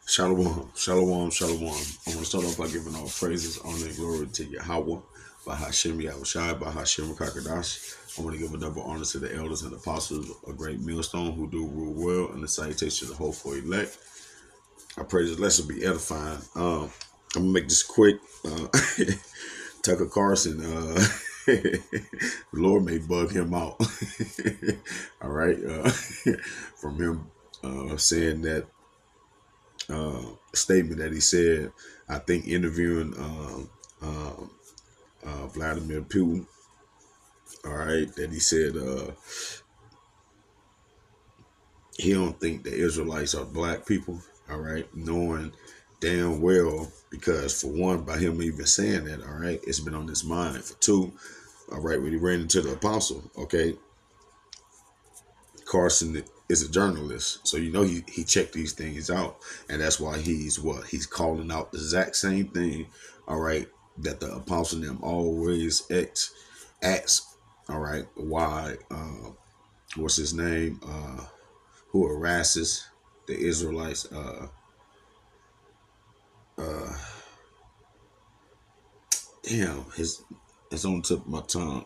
Shalom, shalom, shalom. I want to start off by giving all praises, honor, and glory to Yahweh, by Hashem Yahushai, by Hashem Kakadash. I want to give a double honor to the elders and apostles, a great millstone who do rule well, and the salutation to the whole for elect. I pray this lesson be edifying. I'm gonna make this quick. Tucker Carlson, the Lord may bug him out. All right, from him saying that statement that he said, I think interviewing Vladimir Putin. All right, that he said he don't think the Israelites are black people. All right, knowing damn well, because for one, by him even saying that, all right, it's been on his mind. For two, all right, when he ran into the apostle, okay, Carson is a journalist, so you know he checked these things out, and that's why he's calling out the exact same thing, all right, that the apostle them always asks, all right, why what's his name, who harasses the Israelites, damn, it's on the tip of my tongue,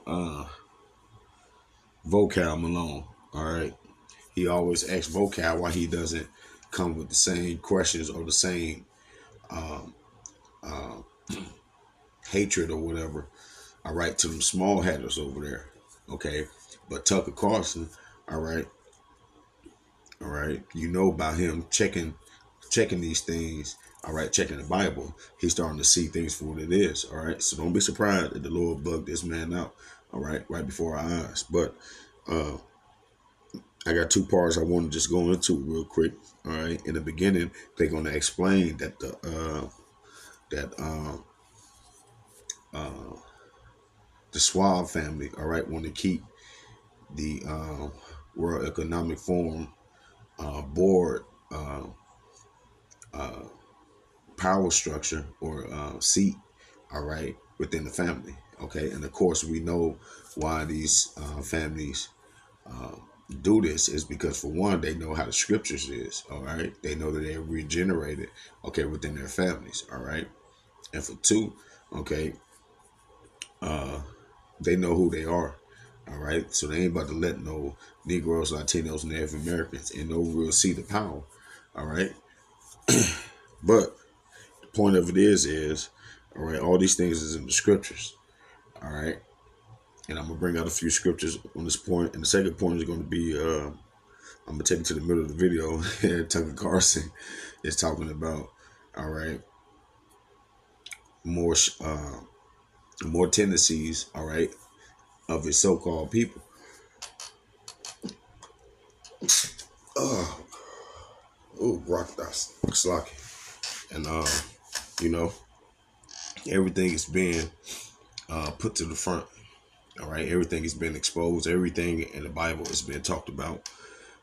Vocal Malone, all right. He always asks Vocal why he doesn't come with the same questions or the same hatred or whatever, all right, to them small hatters over there, okay. But Tucker Carlson, all right, you know, about him checking these things, all right, checking the Bible, he's starting to see things for what it is, all right. So don't be surprised that the Lord bugged this man out, all right before our eyes. But I got two parts I want to just go into real quick. All right. In the beginning, they're going to explain that the Schwab family, all right, want to keep the World Economic Forum board power structure or seat, all right, within the family. Okay. And of course, we know why these families do this is because, for one, they know how the scriptures is, all right. They know that they're regenerated, okay, within their families, all right. And for two, okay, they know who they are, all right. So they ain't about to let no Negroes, Latinos, Native Americans in no real seat of power, all right. But the point of it is, all right, all these things is in the scriptures, all right. And I'm gonna bring out a few scriptures on this point, and the second point is going to be I'm gonna take it to the middle of the video. Tucker Carlson is talking about, all right, more tendencies, all right, of his so-called people. Oh, rock that's slocky, and you know, everything is being put to the front. All right, everything is being exposed. Everything in the Bible is being talked about.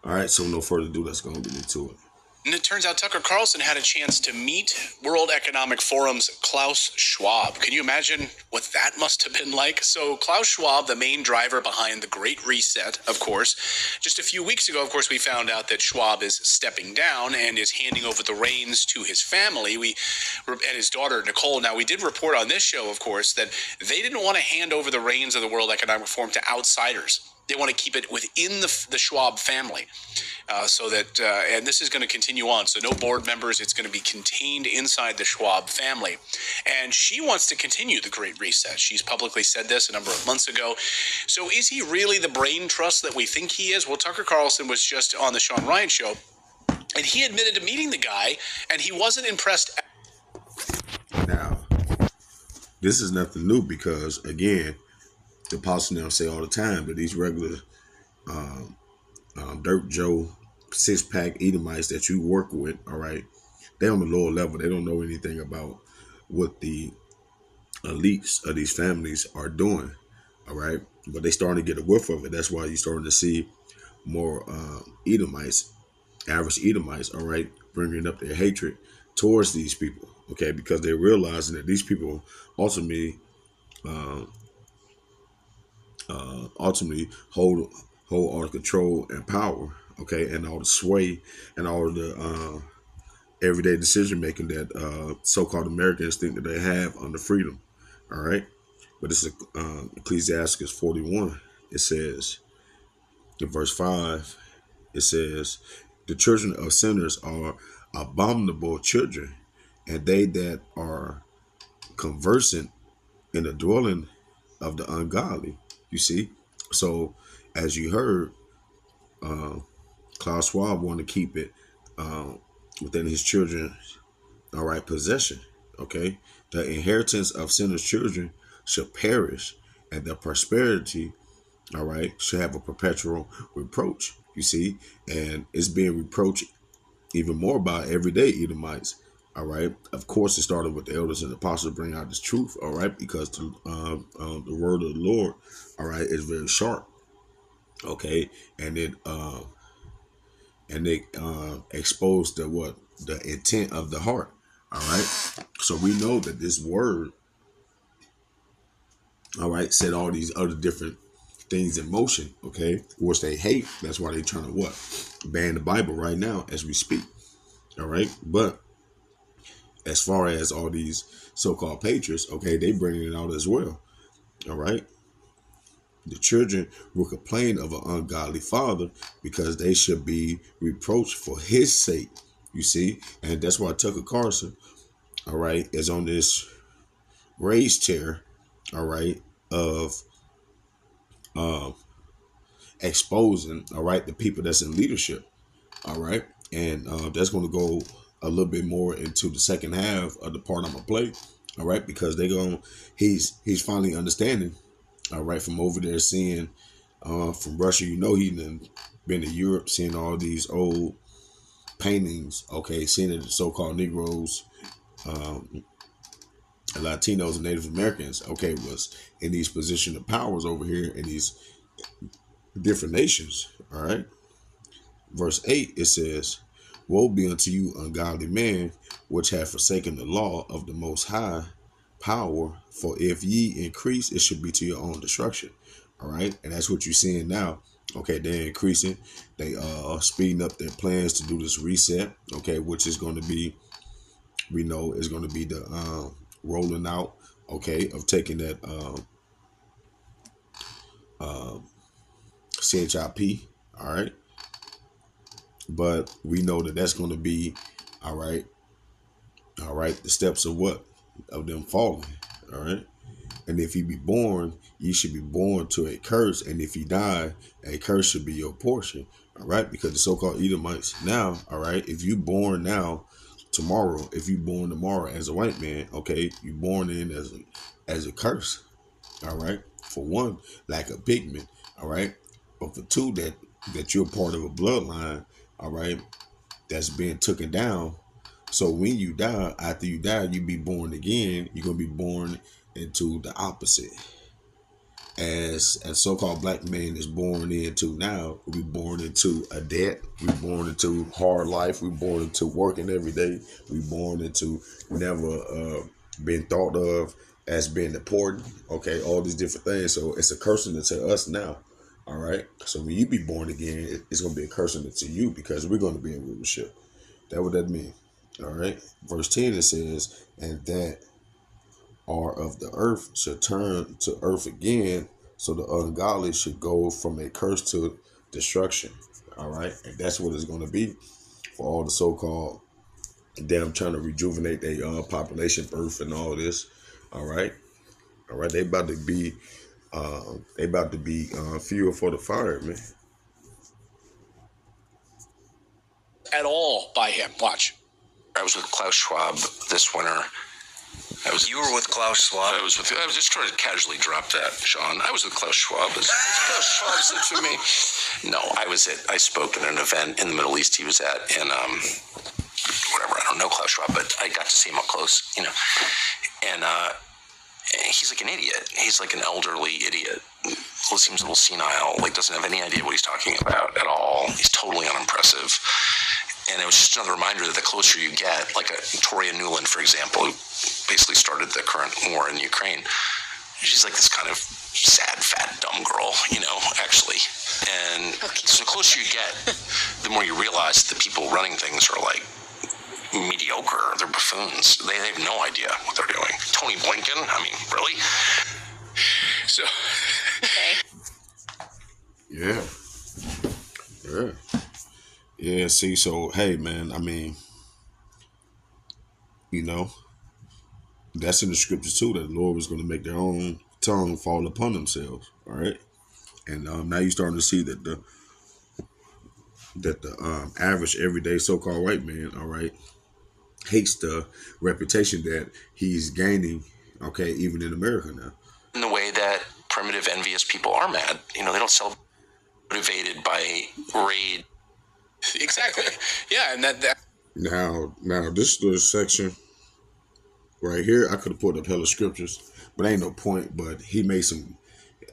All right, so no further ado, let's go and get into it. And it turns out Tucker Carlson had a chance to meet World Economic Forum's Klaus Schwab. Can you imagine what that must have been like? So Klaus Schwab, the main driver behind the Great Reset, of course. Just a few weeks ago, of course, we found out that Schwab is stepping down and is handing over the reins to his family and his daughter, Nicole. Now, we did report on this show, of course, that they didn't want to hand over the reins of the World Economic Forum to outsiders. They want to keep it within the Schwab family, so that, and this is going to continue on. So no board members. It's going to be contained inside the Schwab family. And she wants to continue the Great Reset. She's publicly said this a number of months ago. So is he really the brain trust that we think he is? Well, Tucker Carlson was just on the Sean Ryan show, and he admitted to meeting the guy, and he wasn't impressed. Now, this is nothing new because, again, the apostle now say all the time that these regular Dirt Joe six-pack Edomites that you work with, all right, they're on the lower level. They don't know anything about what the elites of these families are doing, all right, but they starting to get a whiff of it. That's why you're starting to see more Edomites, average Edomites, all right, bringing up their hatred towards these people, okay, because they're realizing that these people ultimately hold all the control and power, okay, and all the sway and all the everyday decision making that so-called Americans think that they have under freedom. All right, but this is Ecclesiastes 41. It says in verse 5. It says, "The children of sinners are abominable children, and they that are conversant in the dwelling of the ungodly." You see, so as you heard, uh, Klaus Schwab wanted to keep it uh, within his children, all right, possession. Okay, the inheritance of sinners' children shall perish, and their prosperity, all right, shall have a perpetual reproach. You see, and it's being reproached even more by everyday Edomites. All right. Of course, it started with the elders and the apostles bring out this truth. All right, because the word of the Lord, all right, is very sharp. Okay, and it exposed the intent of the heart. All right, so we know that this word, all right, set all these other different things in motion. Okay, which they hate. That's why they're trying to what ban the Bible right now as we speak. All right, but as far as all these so-called patriots, okay, they bringing it out as well. All right, the children will complain of an ungodly father because they should be reproached for his sake. You see, and that's why Tucker Carlson, all right, is on this rage tear, all right, of uh, exposing, all right, the people that's in leadership, all right, and that's going to go a little bit more into the second half of the part I'm gonna play, all right, because he's finally understanding, all right, from over there seeing, from Russia, you know, he done been to Europe, seeing all these old paintings, okay, seeing that the so-called Negroes, Latinos, and Native Americans, okay, was in these positions of powers over here in these different nations, all right. Verse 8, it says, "Woe be unto you, ungodly man, which have forsaken the law of the Most High power, for if ye increase, it should be to your own destruction." All right, and that's what you're seeing now. Okay, they're increasing. They are speeding up their plans to do this reset. Okay, which is going to be, we know, is going to be the rolling out. Okay, of taking that CHIP. All right, but we know that that's going to be, all right, the steps of what? Of them falling. All right. And if you be born, you should be born to a curse. And if you die, a curse should be your portion. All right. Because the so-called Edomites now, all right, if you born now, tomorrow, if you born tomorrow as a white man, okay, you born in as a curse. All right. For one, lack of pigment. All right. But for two, that you're part of a bloodline, all right, that's being taken down. So when you die, after you die, you be born again. You're gonna be born into the opposite. As a so-called black man is born into now, we born into a debt. We born into hard life. We born into working every day. We born into never been thought of as being important. Okay, all these different things. So it's a cursing to us now. All right. So when you be born again, it's gonna be a cursing to you because we're gonna be in rulership. That what that means. All right. Verse 10, it says, "And that are of the earth shall turn to earth again, so the ungodly should go from a curse to destruction." All right. And that's what it's going to be for all the so-called them trying to rejuvenate their population birth and all this. All right. All right. They about to be fuel for the fire, man. At all by him. Watch. I was with Klaus Schwab this winter. You were with Klaus Schwab? I was just trying to casually drop that, Sean. I was with Klaus Schwab. As Klaus Schwab said to me. No, I spoke at an event in the Middle East he was at, and whatever, I don't know Klaus Schwab, but I got to see him up close, you know. And he's like an idiot. He's like an elderly idiot. Seems a little senile, like doesn't have any idea what he's talking about at all. He's totally unimpressive. And it was just another reminder that the closer you get, like Victoria Nuland, for example, who basically started the current war in Ukraine, she's like this kind of sad, fat, dumb girl, you know, actually. And so the closer you get, the more you realize the people running things are like mediocre. They're buffoons. They have no idea what they're doing. Tony Blinken, I mean, really? So, Yeah. Yeah. Yeah, see, so hey man, I mean, you know, that's in the scriptures too, that the Lord was gonna make their own tongue fall upon themselves. All right. And now you're starting to see that the average everyday so-called white man, all right, hates the reputation that he's gaining, okay, even in America now. In the way that primitive, envious people are mad. You know, they don't celebrate motivated by rage. exactly. Yeah, and that Now this little section right here, I could have put up hella scriptures, but ain't no point. But he made some.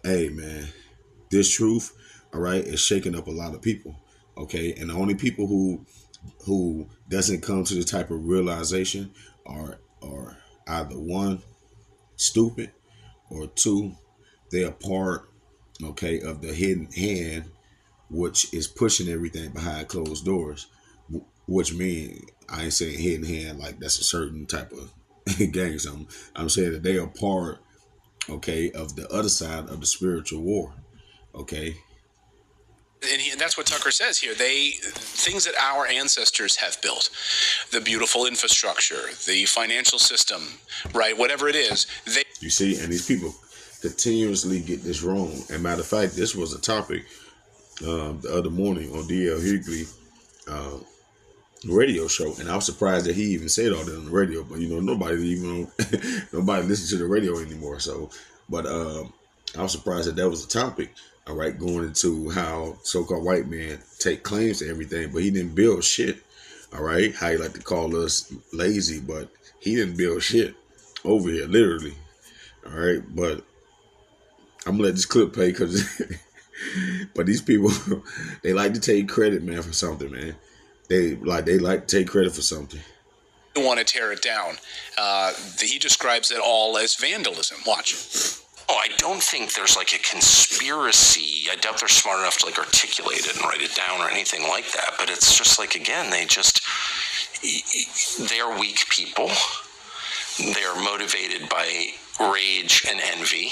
Hey man, this truth, all right, is shaking up a lot of people. Okay, and the only people who doesn't come to the type of realization are either one, stupid, or two, they're part, okay, of the hidden hand, which is pushing everything behind closed doors. Which means I ain't saying hidden hand like that's a certain type of gang. Something. I'm saying that they are part, okay, of the other side of the spiritual war. Okay. and that's what Tucker says here. Things that our ancestors have built, the beautiful infrastructure, the financial system, right? Whatever it is, You see, and these people continuously get this wrong. And matter of fact, this was a topic the other morning on DL Hughley radio show, and I was surprised that he even said all that on the radio. But you know, nobody listens to the radio anymore. So, but I was surprised that was a topic. All right, going into how so-called white men take claims to everything, but he didn't build shit. All right, how you like to call us lazy, but he didn't build shit over here, literally. All right, but I'm gonna let this clip play because, but these people, they like to take credit, man, for something, man. They like to take credit for something. want to tear it down. He describes it all as vandalism. Watch. Oh, I don't think there's like a conspiracy. I doubt they're smart enough to like articulate it and write it down or anything like that. But it's just like, again, they're weak people. They're motivated by rage and envy.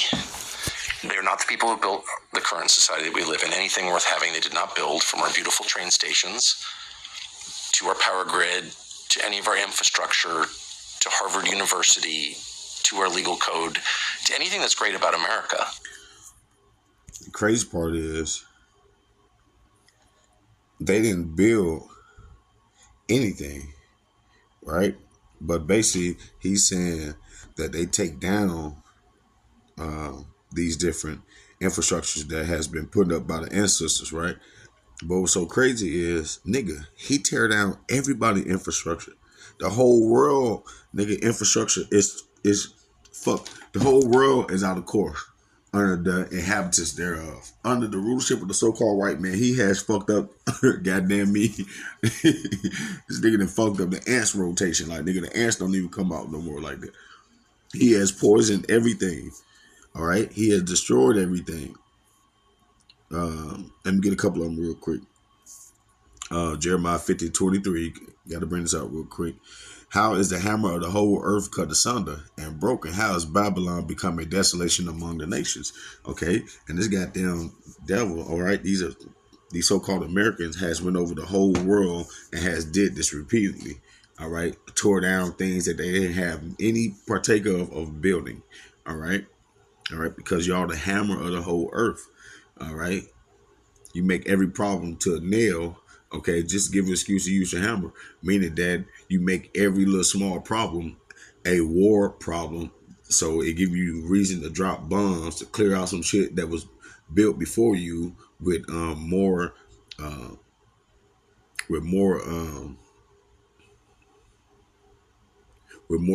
They're not the people who built the current society that we live in. Anything worth having they did not build, from our beautiful train stations to our power grid, to any of our infrastructure, to Harvard University, to our legal code, to anything that's great about America. The crazy part is they didn't build anything, right? But basically, he's saying that they take down these different infrastructures that has been put up by the ancestors, right? But what's so crazy is, nigga, he tear down everybody's infrastructure. The whole world, nigga, infrastructure is fuck. The whole world is out of course under the inhabitants thereof. Under the rulership of the so-called white man, he has fucked up, goddamn me. This nigga done fucked up the ants rotation. Like, nigga, the ants don't even come out no more like that. He has poisoned everything. All right? He has destroyed everything. Let me get a couple of them real quick. Jeremiah 50:23. Got to bring this out real quick. How is the hammer of the whole earth cut asunder and broken? How has Babylon become a desolation among the nations? Okay, and this goddamn devil, all right, these so-called Americans has went over the whole world and has did this repeatedly. All right, tore down things that they didn't have any partake of building. All right, because y'all the hammer of the whole earth. All right, you make every problem to a nail. Okay, just give an excuse to use your hammer, meaning that you make every little small problem a war problem. So it give you reason to drop bombs to clear out some shit that was built before you with more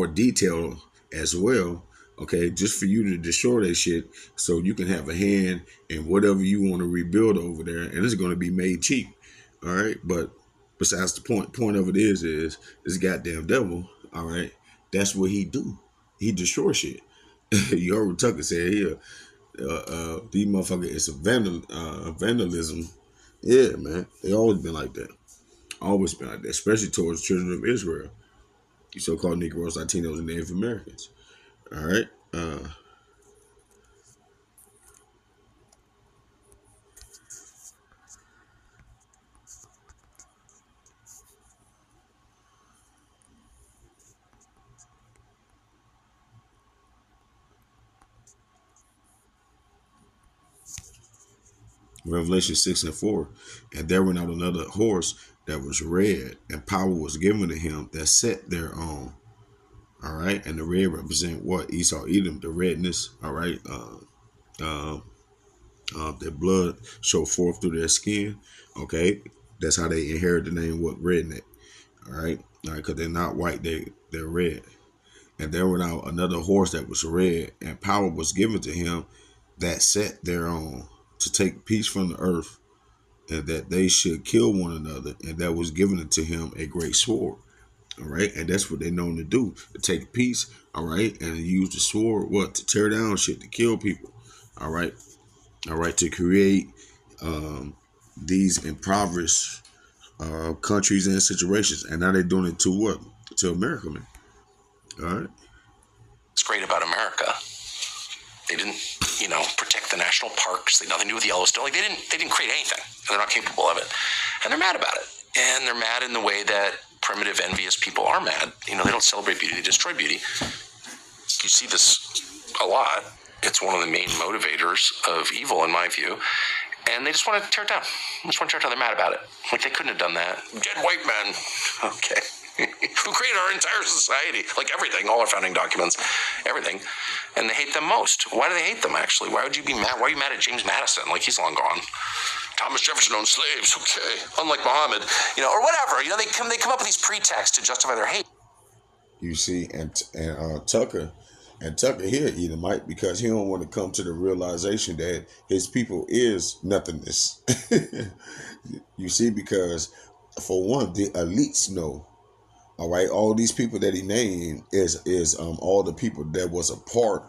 detail as well. Okay, just for you to destroy that shit so you can have a hand in whatever you want to rebuild over there, and it's going to be made cheap. All right, but besides the point of it is this goddamn devil. All right, that's what he do. He destroy shit. You heard what Tucker said here. These motherfuckers, it's a vandalism. Yeah, man, they always been like that. Always been like that, especially towards the children of Israel. You so-called Negroes, Latinos, and Native Americans. All right. Revelation 6:4. And there went out another horse that was red, and power was given to him that sat thereon. All right. And the red represent what? Esau, Edom, the redness. All right. Their blood showed forth through their skin. Okay. That's how they inherit the name, what? Redneck. All right. All right. Because they're not white, they're red. And there went out another horse that was red, and power was given to him that sat thereon to take peace from the earth, and that they should kill one another, and that was given unto him a great sword. All right, and that's what they're known to do, to take peace. All right, and use the sword, what? To tear down shit, to kill people. All right, to create these impoverished countries and situations, and now they're doing it to what? To America, man. All right. What's great about America? They didn't, protect the national parks. They had nothing to do with Yellowstone. Like they didn't create anything, and they're not capable of it. And they're mad about it. And they're mad in the way that primitive, envious people are mad. They don't celebrate beauty; they destroy beauty. You see this a lot. It's one of the main motivators of evil, in my view. And they just want to tear it down. They're mad about it. Like they couldn't have done that. Dead white men. Okay. Who created our entire society, like everything, all our founding documents, everything, and they hate them most. Why do they hate them, actually? Why would you be mad? Why are you mad at James Madison? Like, he's long gone. Thomas Jefferson owned slaves, okay. Unlike Muhammad, or whatever. They come up with these pretexts to justify their hate. You see, and Tucker here, Edomite, because he don't want to come to the realization that his people is nothingness. You see, because for one, the elites know. All right, all these people that he named is all the people that was a part,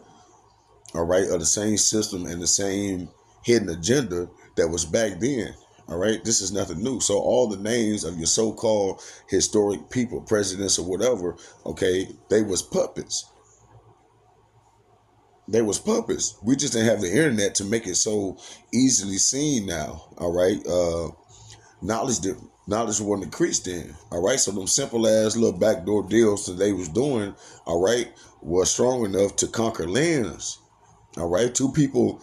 all right, of the same system and the same hidden agenda that was back then. All right, this is nothing new. So all the names of your so-called historic people, presidents or whatever, okay, they was puppets. We just didn't have the internet to make it so easily seen now. All right, knowledge wasn't increased then. All right, so them simple ass little backdoor deals that they was doing, all right, was strong enough to conquer lands. All right, two people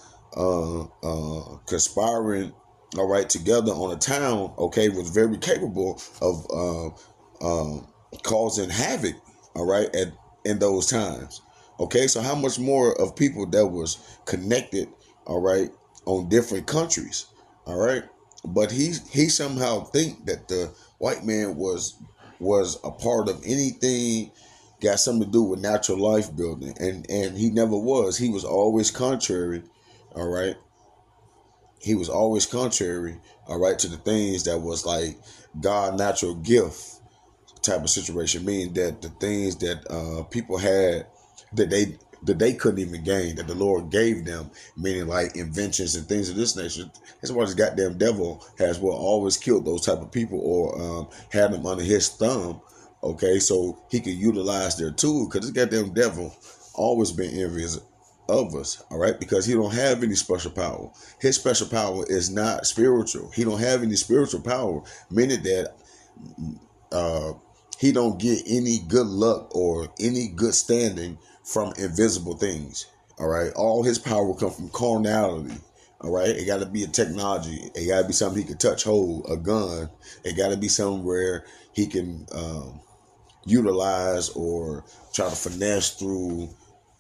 conspiring, all right, together on a town, okay, was very capable of causing havoc, all right, in those times. Okay, so how much more of people that was connected, all right, on different countries, all right. But he somehow think that the white man was a part of anything got something to do with natural life building, and he never was. He was always contrary, all right. He was always contrary, all right, to the things that was like God natural gift type of situation, meaning that the things that people had that they couldn't even gain, that the Lord gave them, meaning like inventions and things of this nature. That's why this goddamn devil has always killed those type of people or had them under his thumb, okay, so he could utilize their tool, because this goddamn devil always been envious of us, all right, because he don't have any special power. His special power is not spiritual. He don't have any spiritual power, meaning that he don't get any good luck or any good standing from invisible things. All right. All his power will come from carnality. All right. It got to be a technology. It got to be something he can touch, hold, a gun. It got to be somewhere he can utilize or try to finesse through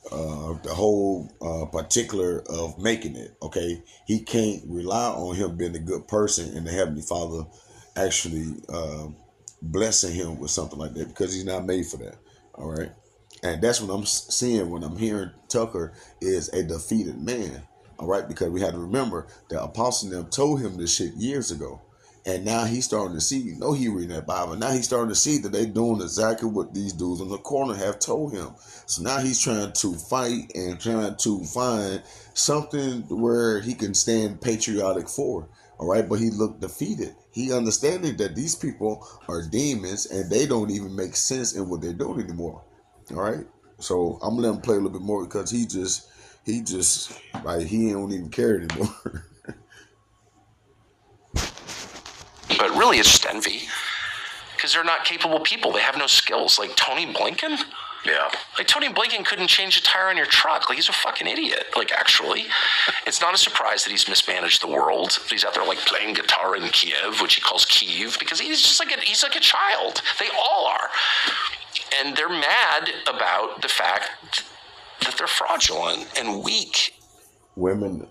the whole particular of making it. Okay. He can't rely on him being a good person and the Heavenly Father actually blessing him with something like that, because he's not made for that. All right. And that's what I'm seeing when I'm hearing Tucker is a defeated man. All right. Because we had to remember the apostle them told him this shit years ago. And now he's starting to see, he reading that Bible. Now he's starting to see that they doing exactly what these dudes in the corner have told him. So now he's trying to fight and trying to find something where he can stand patriotic for. All right, but he looked defeated. He understanding that these people are demons and they don't even make sense in what they're doing anymore. All right, so I'm gonna let him play a little bit more because he just like he don't even care anymore. But really, it's just envy. Because they're not capable people. They have no skills. Like Tony Blinken? Yeah. Like Tony Blinken couldn't change a tire on your truck. Like he's a fucking idiot. Like actually. It's not a surprise that he's mismanaged the world. He's out there like playing guitar in Kiev, which he calls Kyiv, because he's just like he's like a child. They all are. And they're mad about the fact that they're fraudulent and weak. Women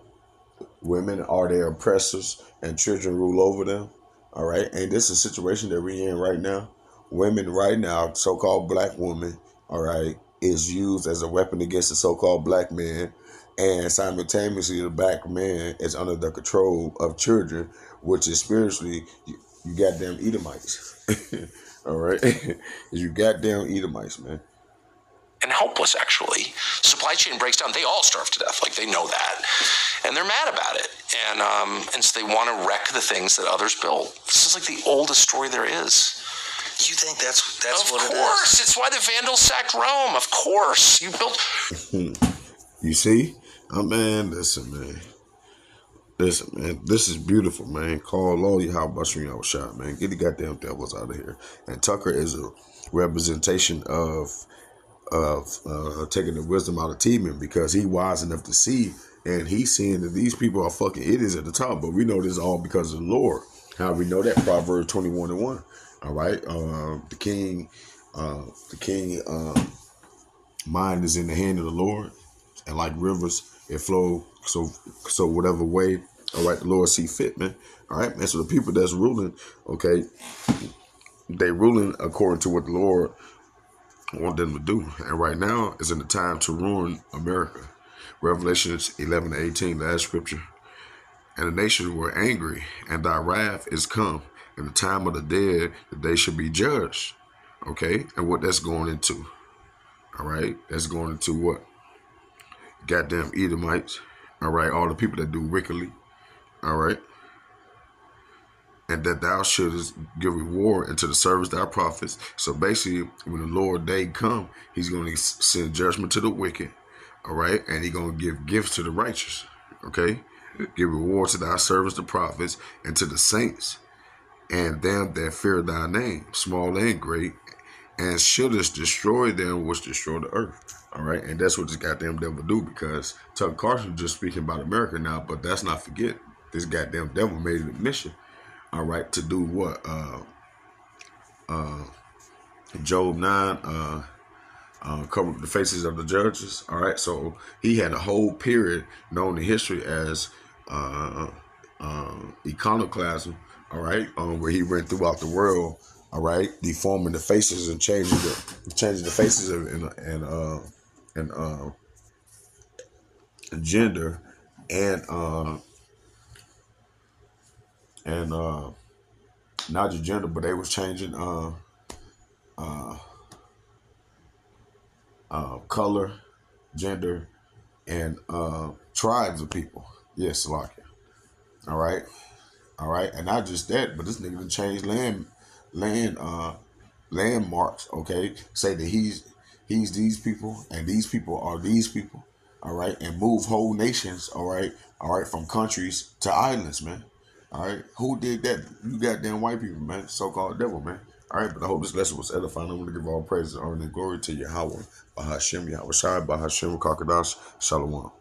are their oppressors and children rule over them. All right. And this is a situation that we're in right now. Women right now, so-called black women, all right, is used as a weapon against the so-called black man. And simultaneously, the black man is under the control of children, which is spiritually, you goddamn Edomites. All right. You goddamn Edomites, man. And helpless, actually. Supply chain breaks down. They all starve to death. Like, they know that. And they're mad about it. And so they want to wreck the things that others built. This is like the oldest story there is. You think that's what it is? Of course. It's why the Vandals sacked Rome. Of course. You built... You see? Man, listen, man. Listen, man. This is beautiful, man. Call all you how about you shot, man. Get the goddamn devils out of here. And Tucker is a representation of taking the wisdom out of Tiemann, because he wise enough to see, and he's seeing that these people are fucking idiots at the top. But we know this all because of the Lord. How we know that? Proverbs 21:1. All right, the king mind is in the hand of the Lord, and like rivers, it flow so whatever way. All right, the Lord see fit, man. All right, and so the people that's ruling, okay, they ruling according to what the Lord want them to do. And right now is in the time to ruin America. Revelations 11:18, last scripture. And the nations were angry, and thy wrath is come. In the time of the dead, that they should be judged. Okay? And what that's going into. All right? That's going into what? Goddamn Edomites. All right? All the people that do wickedly. All right? And that thou shouldest give reward unto the service thy prophets. So basically, when the Lord day come, he's going to send judgment to the wicked. All right? And he's going to give gifts to the righteous. Okay? Give reward to thy servants, the prophets, and to the saints, and them that fear thy name, small and great, and shouldest destroy them which destroy the earth. All right? And that's what this goddamn devil do, because Tucker Carlson just speaking about America now, but let's not forget, this goddamn devil made it a mission. All right, to do what? Job 9, cover the faces of the judges. All right, so he had a whole period known in history as iconoclasm. All right, where he went throughout the world. All right, deforming the faces and changing the faces and gender and not just gender, but they was changing color, gender, and tribes of people. Yes, Salakia. All right, and not just that, but this nigga done changed landmarks. Okay, say that he's these people, and these people are these people. All right, and move whole nations. All right, from countries to islands, man. All right, who did that? You goddamn white people, man. So-called devil, man. All right, but I hope this lesson was edifying. I'm going to give all praise, honor, and glory to Yahweh, Bahashem, Yahweh Shai, Bahashem, Kakadash, Shalom.